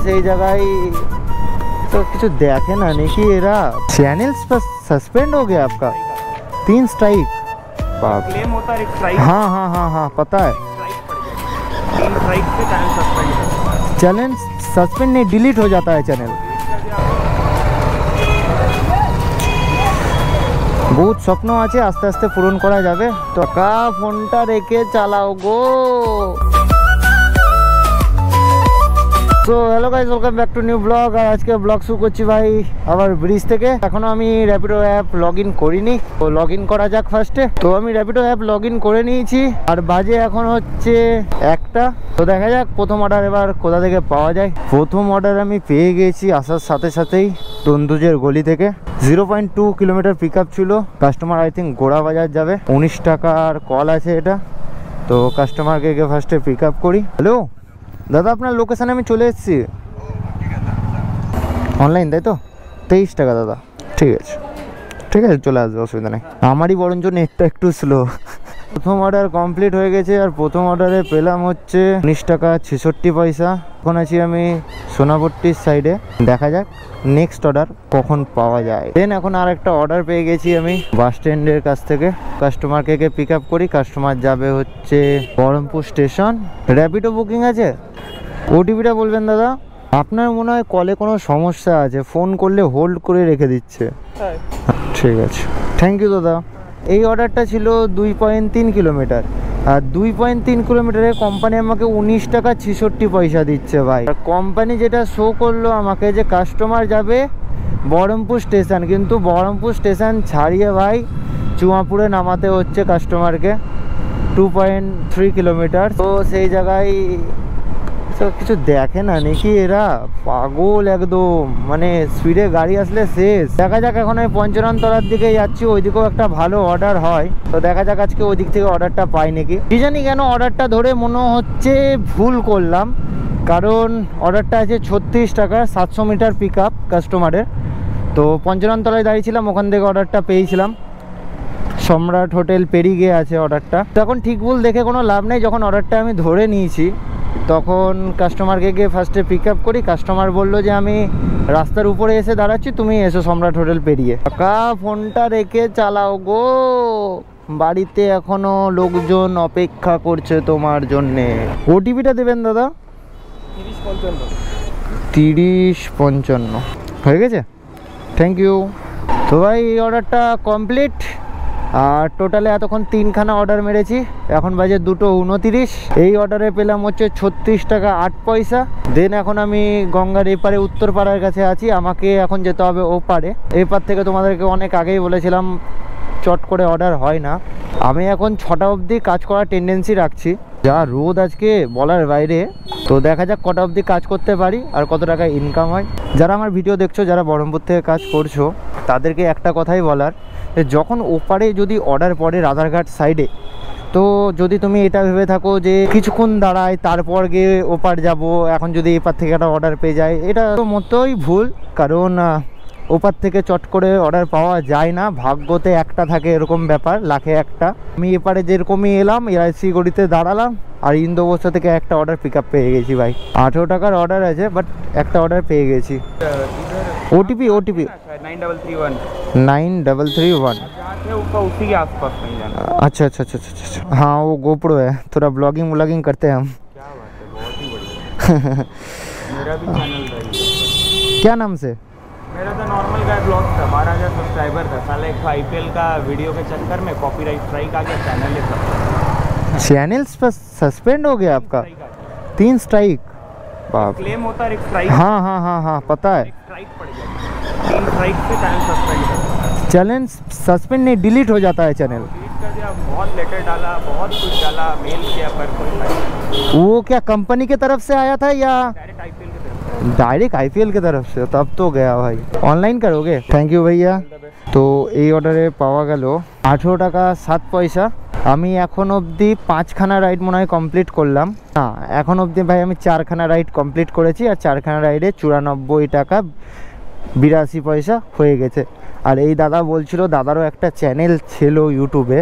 সেই জায়গায় तो कुछ देखे ना नहीं कि एरा चैनल सस्पेंड हो गया आपका 3 स्ट्राइक क्लेम होता है एक स्ट्राइक। हाँ हाँ हाँ हाँ पता है। 3 स्ट्राइक से चैनल सस्पेंड चैनल सस्पेंड नहीं डिलीट हो जाता है चैनल। बहुत स्वप्न আছে আস্তে আস্তে পূরণ করা যাবে তো কা ফোনটা রেখে চালাও গো। তো hello guys welcome back to new blog. আর আজকে ব্লগ শুরু করছি ভাই আবার ব্রিজ থেকে। এখনো আমি র্যাপিডো অ্যাপ লগ ইন করিনি, তো লগ ইন করা যাক ফার্স্টে। তো আমি র্যাপিডো অ্যাপ লগ ইন করে নিয়েছি আর বাজে এখন হচ্ছে 1টা। তো দেখা যাক প্রথম অর্ডার এবার কোথা থেকে পাওয়া যায়। প্রথম অর্ডার আমি পেয়ে গেছি আসার সাথে সাথেই তন্দুজের গলি থেকে। 0.2 কিলোমিটার পিক আপ ছিল। কাস্টমার আই থিঙ্ক গোড়া বাজার যাবে। 19 টাকার কল আছে এটা। তো কাস্টমারকে গিয়ে ফার্স্টে পিক আপ করি। হ্যালো দাদা আপনার লোকেশানে আমি চলে এসেছি। অনলাইন তাই তো 23 টাকা দাদা। ঠিক আছে ঠিক আছে চলে আসবে, অসুবিধা নেই। আমারই বরঞ্চ নেটটা একটু স্লো। প্রথম অর্ডার কমপ্লিট হয়ে গেছে আর প্রথম অর্ডারে পেলাম হচ্ছে 19 টাকা 66 পয়সা। এখন আছি আমি সোনাপট্টির সাইডে। দেখা যাক নেক্সট অর্ডার কখন পাওয়া যায়। দেন এখন আর একটা অর্ডার পেয়ে গেছি আমি বাস স্ট্যান্ডের কাছ থেকে। কাস্টমারকে পিক আপ করি। কাস্টমার যাবে হচ্ছে বহরমপুর স্টেশন। র্যাপিডো বুকিং আছে। ওটিপিটা বলবেন দাদা। আপনার মনে হয় কলে কোনো সমস্যা আছে, ফোন করলে হোল্ড করে রেখে দিচ্ছে। ঠিক আছে থ্যাংক ইউ দাদা। এই অর্ডারটা ছিল 2.3 কিলোমিটার আর 2.3 কিলোমিটারে কোম্পানি আমাকে 19 টাকা 66 পয়সা দিচ্ছে ভাই। কোম্পানি যেটা শো করলো আমাকে যে কাস্টমার যাবে বহরমপুর স্টেশন, কিন্তু বহরমপুর স্টেশন ছাড়িয়ে ভাই চুয়াপুরে নামাতে হচ্ছে কাস্টমারকে 2.3 কিলোমিটার। তো সেই জায়গায় তো কিছু দেখে না নাকি এরা, পাগল একদম, মানে স্পিডে গাড়ি আসলে শেষ। দেখা যাক এখন আমি পঞ্চরণতলার দিকে যাচ্ছি, ওইদিকেও একটা ভালো অর্ডার হয়। তো দেখা যাক আজকে ওই দিক থেকে অর্ডারটা পাই নাকি। কি জানি কেন অর্ডারটা ধরে মনে হচ্ছে ভুল করলাম, কারণ অর্ডারটা আছে 36 টাকা 700 মিটার পিক আপ কাস্টমারের। তো পঞ্চরণতলায় দাঁড়িয়েছিলাম, ওখান থেকে অর্ডারটা পেয়েছিলাম। সম্রাট হোটেল পেরিয়ে আছে অর্ডারটা। তখন ঠিক ভুল দেখে কোনো লাভ নেই। যখন অর্ডারটা আমি ধরে নিয়েছি তখন কাস্টমারকে গিয়ে ফার্স্টে পিক আপ করি। কাস্টমার বলল যে আমি রাস্তার উপরে এসে দাঁড়াচ্ছি, তুমি এসো সম্রাট হোটেল পেরিয়ে। কাকা ফোনটা রেখে চালাও গো, বাড়িতে এখনো লোকজন অপেক্ষা করছে তোমার জন্যে। ওটিপিটা দেবেন দাদা। 3055 হয়ে গেছে, থ্যাংক ইউ। তো ভাই এই অর্ডারটা কমপ্লিট। আর টোটালে এতক্ষণ 3খানা অর্ডার মেরেছি, এখন বাজে 2:29। এই অর্ডারে পেলাম হচ্ছে 36 টাকা 8 পয়সা। দেন এখন আমি গঙ্গার এপারে উত্তরপাড়ার কাছে আছি। আমাকে এখন যেতে হবে ওপারে। এপার থেকে তোমাদেরকে অনেক আগেই বলেছিলাম চট করে অর্ডার হয় না। আমি এখন 6টা অবধি কাজ করার টেন্ডেন্সি রাখছি, যা রোদ আজকে বলার বাইরে। তো দেখা যাক কটা অবধি কাজ করতে পারি আর কত টাকা ইনকাম হয়। যারা আমার ভিডিও দেখছো, যারা বহরমপুর থেকে কাজ করছো, তাদেরকে একটা কথাই বলার, যখন ওপারে যদি অর্ডার পড়ে রাধারঘাট সাইডে, তো যদি তুমি এটা ভেবে থাকো যে কিছুক্ষণ দাঁড়ায় তারপর গিয়ে ওপার যাব, এখন যদি এপার থেকে একটা অর্ডার পেয়ে যায়, এটা তো মোটেই ভুল। কারণ ওপার থেকে চট করে অর্ডার পাওয়া যায় না, ভাগ্যতে একটা থাকে, এরকম ব্যাপার, লাখে একটা। আমি এপারে যেরকমই এলাম এআইসি গড়িতে দাঁড়ালাম আর ইন্দোবস্তা থেকে একটা অর্ডার পিক আপ পেয়ে গেছি ভাই। 18 টাকার অর্ডার আছে, বাট একটা অর্ডার পেয়ে গেছি। ओटीपी 9331 उसी के आसपास नहीं जाना। अच्छा अच्छा अच्छा अच्छा अच्छा हाँ वो गोप्रो है, थोड़ा ब्लॉगिंग करते हैं हम। क्या बात है, बहुत ही बढ़िया। मेरा भी चैनल था। क्या नाम से? मेरा तो नॉर्मल का ब्लॉग था, 12,000 सब्सक्राइबर था। साले एक आईपीएल का वीडियो के चक्कर में कॉपीराइट स्ट्राइक आ गया, चैनल ही खत्म। चैनल सस्पेंड हो गया आपका 3 स्ट्राइक। क्लेम होता है एक स्ट्राइक। हाँ हाँ हाँ हाँ पता है। स्ट्राइक पड़ गया, 3 स्ट्राइक से चैनल सस्पेंड। चैनल सस्पेंड नहीं डिलीट हो जाता है चैनल। डिलीट कर दिया, बहुत लेटर डाला, बहुत कुछ डाला, मेल किया, पर कोई वो क्या कंपनी की तरफ से आया था या डायरेक्ट आईपीएल के तरफ? डायरेक्ट आईपीएल की तरफ से? तब तो गया भाई। ऑनलाइन करोगे? थैंक यू भैया। तो এই অর্ডারে পাওয়া গেল 18 টাকা 7 পয়সা। আমি এখন অবধি 5খানা রাইড মনে হয় কমপ্লিট করলাম। না, এখন অবধি ভাই আমি 4খানা রাইড কমপ্লিট করেছি আর 4খানা রাইডে 94 টাকা 82 পয়সা হয়ে গেছে। আর এই দাদা বলছিল দাদারও একটা চ্যানেল ছিল ইউটিউবে,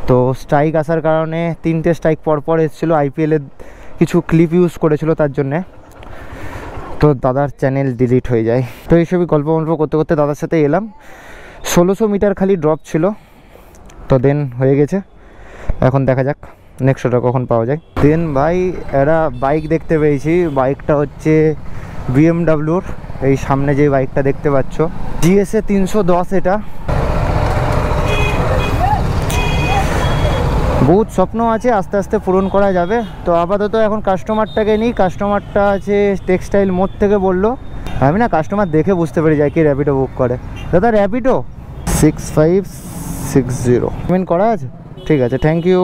তো স্ট্রাইক আসার কারণে 3টে স্ট্রাইক পরপর এসেছিলো, আইপিএলের কিছু ক্লিপ ইউজ করেছিল তার জন্যে। তো দাদার চ্যানেল ডিলিট হয়ে যায়। তো এইসবই গল্প করতে করতে দাদার সাথে এলাম। 1600 মিটার খালি ড্রপ ছিল, তো দেন হয়ে গেছে। এখন দেখা যাক নেক্সট অর্ডার কখন পাওয়া যায়। দেন ভাই একটা বাইক দেখতে পেয়েছি, বাইকটা হচ্ছে বিএমডাব্লিউর, এই সামনে যে বাইকটা দেখতে পাচ্ছ GSA 310। এটা বহুত স্বপ্ন আছে, আস্তে আস্তে পূরণ করা যাবে। তো আপাতত এখন কাস্টমারটাকে নিই। কাস্টমারটা আছে টেক্সটাইল মোড় থেকে বললো। আমি না কাস্টমার দেখে বুঝতে পেরে যাই কি র্যাপিডো বুক করে। দাদা র্যাপিডো 6560 পেমেন্ট করা আছে? ঠিক আছে, থ্যাংক ইউ।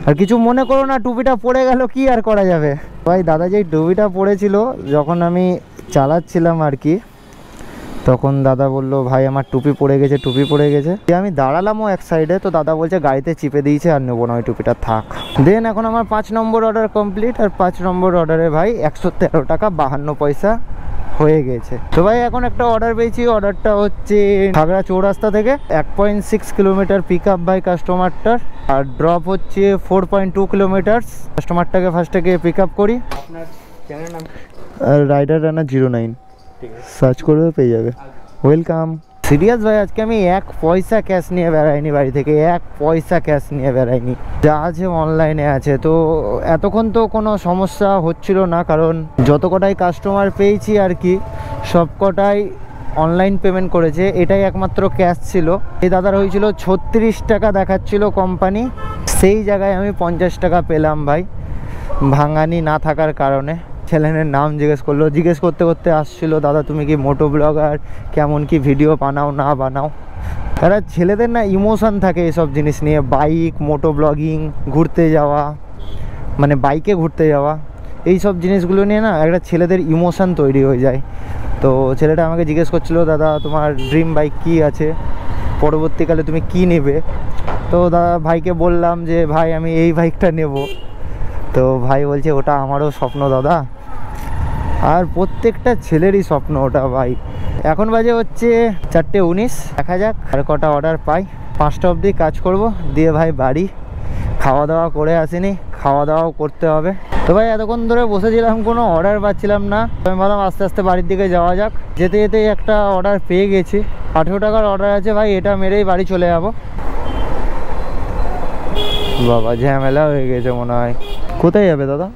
আর কিছু মনে করো না, টুপিটা পড়ে গেল, কি আর করা যাবে। ভাই দাদা যেই টুপিটা পড়েছিল যখন আমি চালাচ্ছিলাম আর কি, তখন দাদা বললো ভাই আমার টুপি পড়ে গেছে, টুপি পড়ে গেছে। আমি দাঁড়ালামও এক সাইডে, তো দাদা বলছে গাড়িতে চিপে দিয়েছে, আর নেবো না ওই টুপিটা, থাক। দেন এখন আমার 5 নম্বর অর্ডার কমপ্লিট। আর 5 নম্বর অর্ডারে ভাই 113 টাকা 52 পয়সা হয়ে গেছে। তো ভাই এখন একটা অর্ডার পেয়েছি। অর্ডারটা হচ্ছে খাগড়া চৌরাস্তা থেকে 1.6 কিলোমিটার পিক আপ বাই কাস্টমারটার, আর ড্রপ হচ্ছে 4.2 কিলোমিটার। কাস্টমারটাকে ফার্স্টে গিয়ে পিক আপ করি। আপনার চ্যানেল নাম? রাইডার রানা 09 সার্চ করবে পেয়ে যাবে। ওয়েলকাম। সিরিয়াস ভাই, আজকে আমি 1 পয়সা ক্যাশ নিয়ে বেড়াইনি বাড়ি থেকে, 1 পয়সা ক্যাশ নিয়ে বেড়াইনি, যা আছে অনলাইনে আছে। তো এতক্ষণ তো কোনো সমস্যা হচ্ছিল না, কারণ যত কটাই কাস্টমার পেয়েছি আর কি সব কটাই অনলাইন পেমেন্ট করেছে, এটাই একমাত্র ক্যাশ ছিল। এই দাদার হয়েছিল 36 টাকা দেখাচ্ছিল কোম্পানি, সেই জায়গায় আমি 50 টাকা পেলাম ভাই, ভাঙানি না থাকার কারণে। ছেলেনের নাম জিজ্ঞেস করলো, জিজ্ঞেস করতে করতে আসছিল দাদা তুমি কি মোটো ব্লগার, কেমন কি ভিডিও বানাও না বানাও। তারা ছেলেদের না ইমোশন থাকে এসব জিনিস নিয়ে, বাইক, মোটো ব্লগিং, ঘুরতে যাওয়া, মানে বাইকে ঘুরতে যাওয়া, এই সব জিনিসগুলো নিয়ে না একটা ছেলেদের ইমোশন তৈরি হয়ে যায়। তো ছেলেটা আমাকে জিজ্ঞেস করছিল দাদা তোমার ড্রিম বাইক কী আছে, পরবর্তীকালে তুমি কি নেবে। তো দাদা ভাইকে বললাম যে ভাই আমি এই বাইকটা নেব। তো ভাই বলছে ওটা আমারও স্বপ্ন দাদা, আর প্রত্যেকটা ছেলেরই স্বপ্ন ওটা ভাই। এখন বাজে হচ্ছে 4:19, দেখা যাক আর কটা অর্ডার পাই। 5টা অবধি কাজ করব, দিয়ে ভাই বাড়ি। খাওয়া দাওয়া করে আসিনি, খাওয়া দাওয়াও করতে হবে। তো ভাই এতক্ষণ ধরে বসেছিলাম, কোনো অর্ডার পাচ্ছিলাম না। আমি ভাবলাম আস্তে আস্তে বাড়ির দিকে যাওয়া যাক। যেতে যেতেই একটা অর্ডার পেয়ে গেছি, 18 টাকার অর্ডার আছে ভাই, এটা মেরেই বাড়ি চলে যাবো। বাবা ঝামেলা হয়ে গেছে মনে হয়। কোথায় যাবে দাদা?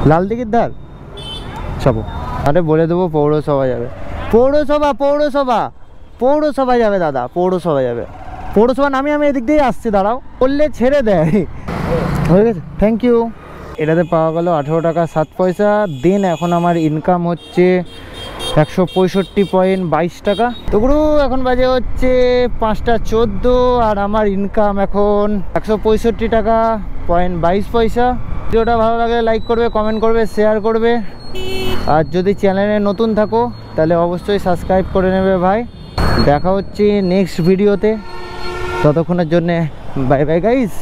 লাল দিঘির ধার যাবো। আরে বলে দেবো পৌরসভা যাবে। পৌরসভা পৌরসভা পৌরসভা যাবে দাদা, পৌরসভা যাবে। পৌরসভা নামিয়ে আমি এদিক দিয়ে আসছি, দাঁড়াও। বললে ছেড়ে দেয়। হয়ে গেছে, থ্যাংক ইউ। এটাতে পাওয়া গেল 18 টাকা 7 পয়সা। দিন এখন আমার ইনকাম হচ্ছে 165.22 টাকা। তো গুরু এখন বাজে হচ্ছে 5:14, আর আমার ইনকাম এখন 165 টাকা 22 পয়সা। ভিডিওটা ভালো লাগলে লাইক করবে, কমেন্ট করবে, শেয়ার করবে, আর যদি চ্যানেলে নতুন থাকো তাহলে অবশ্যই সাবস্ক্রাইব করে নেবে ভাই। দেখা হচ্ছে নেক্সট ভিডিওতে, ততক্ষণের জন্যে বাই বাই গাইস।